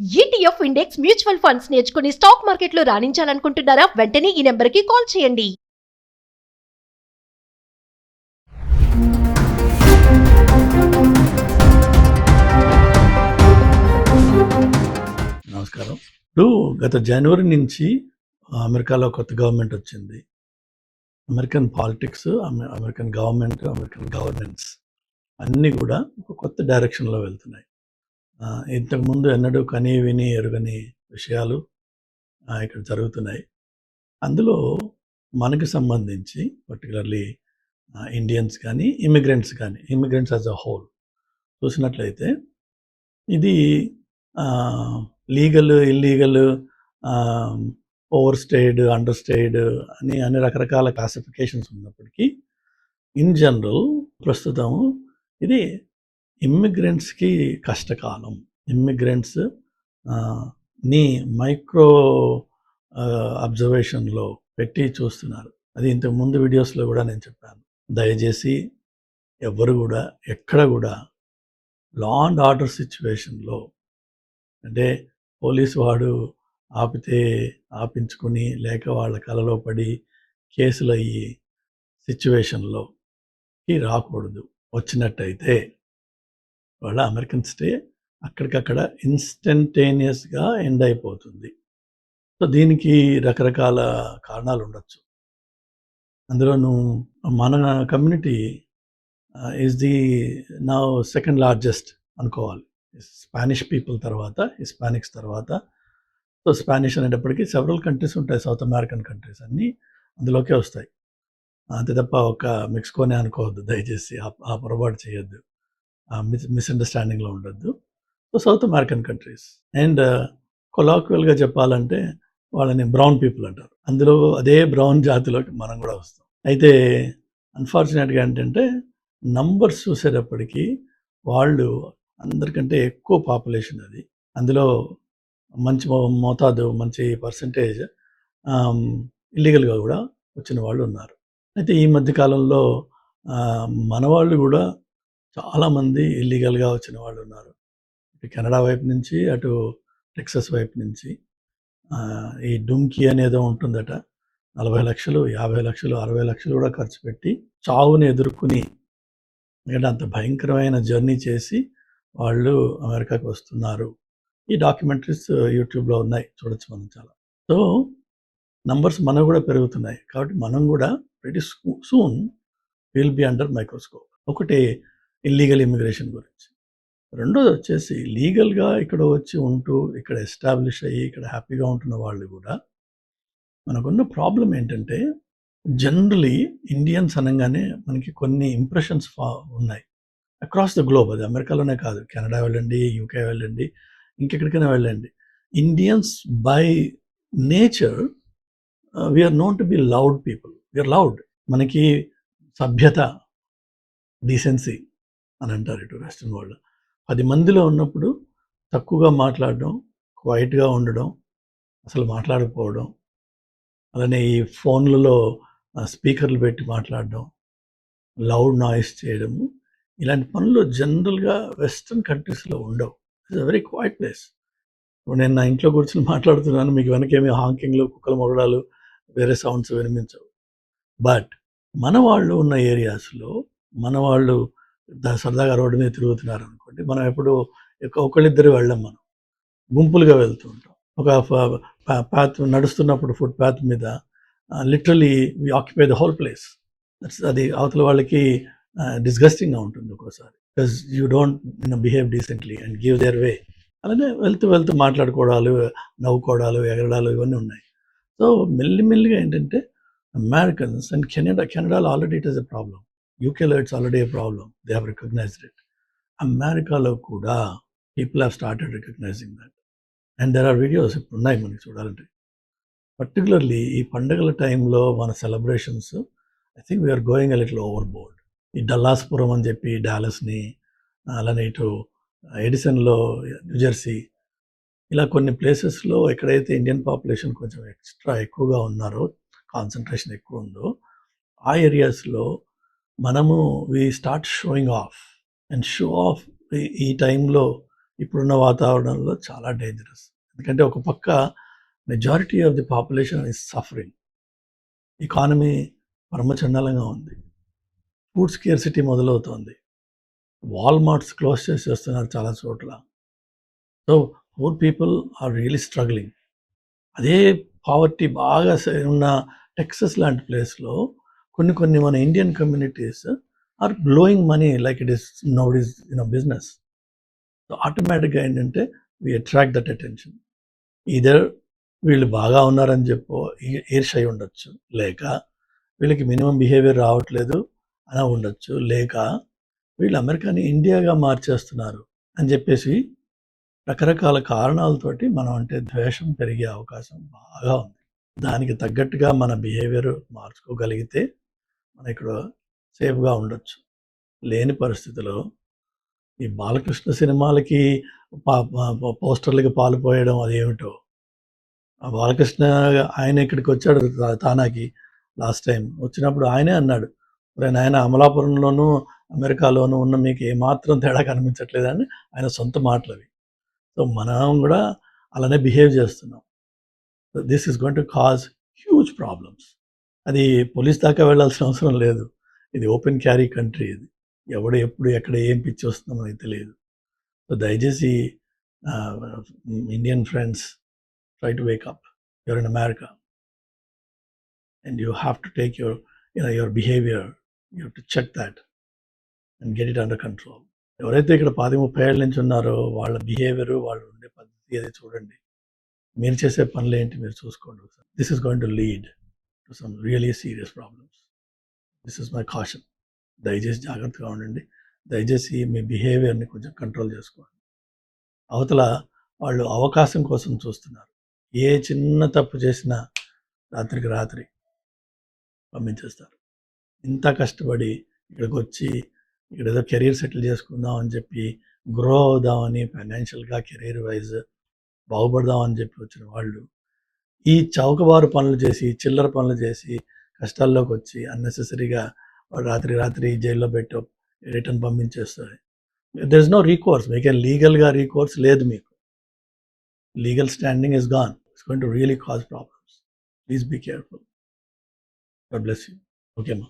ETF index mutual funds నేర్చుకుని stock మార్కెట్లో రాణించాలనుకుంటున్నారా? వెంటనే ఈ నెంబర్కి కాల్ చేయండి. నమస్కారం. ఇప్పుడు గత జనవరి నుంచి అమెరికాలో కొత్త గవర్నమెంట్ వచ్చింది. American politics, American government, American governance అన్నీ కూడా ఒక కొత్త డైరెక్షన్లో వెళ్తున్నాయి. ఇంతకుముందు ఎన్నడూ కని విని ఎరుగని విషయాలు ఇక్కడ జరుగుతున్నాయి. అందులో మనకు సంబంధించి పర్టికులర్లీ ఇండియన్స్ కానీ ఇమిగ్రెంట్స్ యాజ్ అ హోల్ చూసినట్లయితే ఇది legal, illegal, overstayed, under stayed అని అన్ని రకరకాల క్లాసిఫికేషన్స్ ఉన్నప్పటికీ ఇన్ జనరల్ ప్రస్తుతం ఇది ఇమ్మిగ్రెంట్స్కి కష్టకాలం. ఇమ్మిగ్రెంట్స్ ని మైక్రో అబ్జర్వేషన్లో పెట్టి చూస్తున్నారు. అది ఇంతకు ముందు వీడియోస్లో కూడా నేను చెప్పాను. దయచేసి ఎవ్వరు కూడా ఎక్కడ కూడా లా అండ్ ఆర్డర్ సిచ్యువేషన్లో, అంటే పోలీసు వాడు ఆపితే ఆపించుకుని లేక వాళ్ళ కలలో పడి కేసులు అయ్యి సిచ్యువేషన్లోకి రాకూడదు. వచ్చినట్టయితే వాళ్ళ అమెరికన్ స్టే అక్కడికక్కడ ఇన్స్టంటేనియస్గా ఎండ్ అయిపోతుంది. సో దీనికి రకరకాల కారణాలు ఉండొచ్చు. అందులోనూ మన community is the now second largest అనుకోవాలి. స్పానిష్ పీపుల్ తర్వాత, హిస్పానిక్స్ తర్వాత. సో స్పానిష్ అనేటప్పటికీ సెవరల్ కంట్రీస్ ఉంటాయి, సౌత్ అమెరికన్ కంట్రీస్ అన్నీ అందులోకే వస్తాయి. అంతే తప్ప ఒక మెక్సికోనే అనుకోవద్దు దయచేసి, ఆ పొరపాటు చేయొద్దు, మిస్అండర్స్టాండింగ్లో ఉండొద్దు. So South American countries and కొలాక్యువల్గా చెప్పాలంటే వాళ్ళని బ్రౌన్ పీపుల్ అంటారు. అందులో అదే బ్రౌన్ జాతిలోకి మనం కూడా వస్తాం. అయితే అన్ఫార్చునేట్గా ఏంటంటే నంబర్స్ చూసేటప్పటికీ వాళ్ళు అందరికంటే ఎక్కువ పాపులేషన్ అది. అందులో మంచి మోతాదు, మంచి పర్సంటేజ్ ఇల్లీగల్గా కూడా వచ్చిన వాళ్ళు ఉన్నారు. అయితే ఈ మధ్యకాలంలో మన వాళ్ళు కూడా చాలామంది ఇల్లీగల్గా వచ్చిన వాళ్ళు ఉన్నారు. ఇటు కెనడా వైపు నుంచి, అటు టెక్సస్ వైపు నుంచి. ఈ డుంకీ అనేదో ఉంటుందట, 40 లక్షలు, 50 లక్షలు, 60 లక్షలు కూడా ఖర్చు పెట్టి చావుని ఎదుర్కొని, ఎందుకంటే అంత భయంకరమైన జర్నీ చేసి వాళ్ళు అమెరికాకి వస్తున్నారు. ఈ డాక్యుమెంటరీస్ యూట్యూబ్లో ఉన్నాయి, చూడొచ్చు మనం చాలా. సో నంబర్స్ మనకు కూడా పెరుగుతున్నాయి. కాబట్టి మనం కూడా very soon will be under microscope. ఒకటి ఇల్లీగల్ ఇమిగ్రేషన్ గురించి. రెండోది వచ్చేసి లీగల్గా ఇక్కడ వచ్చి ఉంటూ ఇక్కడ ఎస్టాబ్లిష్ అయ్యి ఇక్కడ హ్యాపీగా ఉంటున్న వాళ్ళు కూడా, మనకున్న ప్రాబ్లం ఏంటంటే జనరలీ ఇండియన్స్ అనగానే మనకి కొన్ని ఇంప్రెషన్స్ ఉన్నాయి అక్రాస్ ద గ్లోబ్. అది అమెరికాలోనే కాదు, కెనడా వెళ్ళండి, యూకే వెళ్ళండి, ఇంకెక్కడికైనా వెళ్ళండి. Indians by nature we're known to be loud people. We're loud. మనకి సభ్యత, డీసెన్సీ అని అంటారు ఇటు వెస్ట్రన్ వరల్డ్. 10 మందిలో ఉన్నప్పుడు తక్కువగా మాట్లాడడం, క్వైట్గా ఉండడం, అసలు మాట్లాడకపోవడం, అలానే ఈ ఫోన్లలో స్పీకర్లు పెట్టి మాట్లాడడం, లౌడ్ నాయిస్ చేయడము, ఇలాంటి పనులు జనరల్గా వెస్ట్రన్ కంట్రీస్లో ఉండవు. It's a very quiet place. ఇప్పుడు నేను నా ఇంట్లో కూర్చొని మాట్లాడుతున్నాను, మీకు వెనకేమి హాంకింగ్లు, కుక్కల మొగడాలు, వేరే సౌండ్స్ వినిపించవు. బట్ మన వాళ్ళు ఉన్న ఏరియాస్లో మన వాళ్ళు సరదాగా రోడ్డు మీద తిరుగుతున్నారు అనుకోండి, మనం ఎప్పుడు ఒకళ్ళిద్దరు వెళ్ళాం, మనం గుంపులుగా వెళ్తూ ఉంటాం. ఒక పాత్ నడుస్తున్నప్పుడు ఫుట్ పాత్ మీద literally we occupy the whole place. అది అవతల వాళ్ళకి డిస్గస్టింగ్గా ఉంటుంది ఒక్కోసారి, because you don't behave decently and give their way. అలానే వెళ్తూ మాట్లాడుకోవడాలు, నవ్వుకోవడాలు, ఎగరడాలు ఇవన్నీ ఉన్నాయి. సో మెల్లిమెల్లిగా ఏంటంటే అమెరికన్స్ అండ్ కెనడాలో already it is a problem. యూకేలో it's already a problem. They have recognised it. అమెరికాలో కూడా people have started recognising that. And there are videos ఇప్పుడు ఉన్నాయి మనకి చూడాలంటే. పర్టికులర్లీ ఈ పండుగల టైంలో మన celebrations, I think we are going a little overboard. ఈ డల్లాస్పురం అని చెప్పి డాలస్ని, అలానే ఇటు ఎడిసన్లో న్యూజెర్సీ, ఇలా కొన్ని ప్లేసెస్లో ఎక్కడైతే ఇండియన్ పాపులేషన్ కొంచెం ఎక్స్ట్రా ఎక్కువగా ఉన్నారో, కాన్సన్ట్రేషన్ ఎక్కువ ఉందో, ఆ ఏరియాస్లో మనము we start showing off. And show off ఈ టైంలో ఇప్పుడున్న వాతావరణంలో చాలా డేంజరస్. ఎందుకంటే ఒక పక్క majority of the population is suffering. Economy పరమచండాలంగా ఉంది. ఫుడ్ స్కేర్సిటీ మొదలవుతోంది. వాల్మార్ట్స్ క్లోజ్ చేసేస్తున్నారు చాలా చోట్ల. So poor people are really struggling. అదే పావర్టీ బాగా ఉన్న టెక్సస్ లాంటి ప్లేస్లో కొన్ని మన Indian communities are blowing money like it is now is business. So ఆటోమేటిక్గా ఏంటంటే we attract that attention. Either వీళ్ళు బాగా ఉన్నారని చెప్పో ఈర్ష్య ఉండొచ్చు, లేక వీళ్ళకి మినిమం బిహేవియర్ రావట్లేదు అని ఉండొచ్చు, లేక వీళ్ళు అమెరికాని ఇండియాగా మార్చేస్తున్నారు అని చెప్పేసి రకరకాల కారణాలతోటి మనం అంటే ద్వేషం పెరిగే అవకాశం బాగా ఉంది. దానికి తగ్గట్టుగా మన బిహేవియర్ మార్చుకోగలిగితే మనం ఇక్కడ సేఫ్గా ఉండొచ్చు. లేని పరిస్థితిలో ఈ బాలకృష్ణ సినిమాలకి పోస్టర్లకి పాల్పోయడం అదేమిటో. ఆ బాలకృష్ణ ఆయన ఇక్కడికి వచ్చాడు తానాకి లాస్ట్ టైం వచ్చినప్పుడు ఆయనే అన్నాడు, ఆయన అమలాపురంలోనూ అమెరికాలోనూ ఉన్న మీకు ఏమాత్రం తేడా కనిపించట్లేదని ఆయన సొంత మాటలు అవి. సో మనం కూడా అలానే బిహేవ్ చేస్తున్నాం. This is going to cause huge problems. అది పోలీస్ దాకా వెళ్ళాల్సిన అవసరం లేదు. ఇది ఓపెన్ క్యారీ కంట్రీ. ఇది ఎవడు ఎప్పుడు ఎక్కడ ఏం పిచ్చి వస్తుందో మనకి తెలియదు. సో దయచేసి Indian friends, try to wake up. You're in America and you have to take your behavior, you have to check that and get it under control. ఎవరైతే ఇక్కడ 10-30 ఏళ్ళ నుంచి ఉన్నారో వాళ్ళ బిహేవియర్, వాళ్ళు ఉండే పద్ధతి అది చూడండి. మీరు చేసే పనులు ఏంటి మీరు చూసుకోండి. This is going to lead to some really serious problems. This is my caution. దయచేసి జాగ్రత్తగా ఉండండి. దయచేసి మీ బిహేవియర్ని కొంచెం కంట్రోల్ చేసుకోండి. అవతల వాళ్ళు అవకాశం కోసం చూస్తున్నారు. ఏ చిన్న తప్పు చేసినా రాత్రికి రాత్రి పంపించేస్తారు. ఇంత కష్టపడి ఇక్కడికి వచ్చి ఇక్కడ ఏదో కెరీర్ సెటిల్ చేసుకుందాం అని చెప్పి, గ్రో అవుదామని, ఫైనాన్షియల్గా కెరీర్ వైజ్ బాగుపడదామని చెప్పి వచ్చిన వాళ్ళు ఈ చౌకబారు పనులు చేసి, చిల్లర పనులు చేసి కష్టాల్లోకి వచ్చి అన్నెసెసరీగా రాత్రి రాత్రి జైల్లో పెట్టి రిటర్న్ పంపించేస్తారు. There is no recourse. మీకు లీగల్గా రీకోర్స్ లేదు. మీకు legal standing is gone. It's going to really cause problems. Please be careful. God bless you. Okay, ma.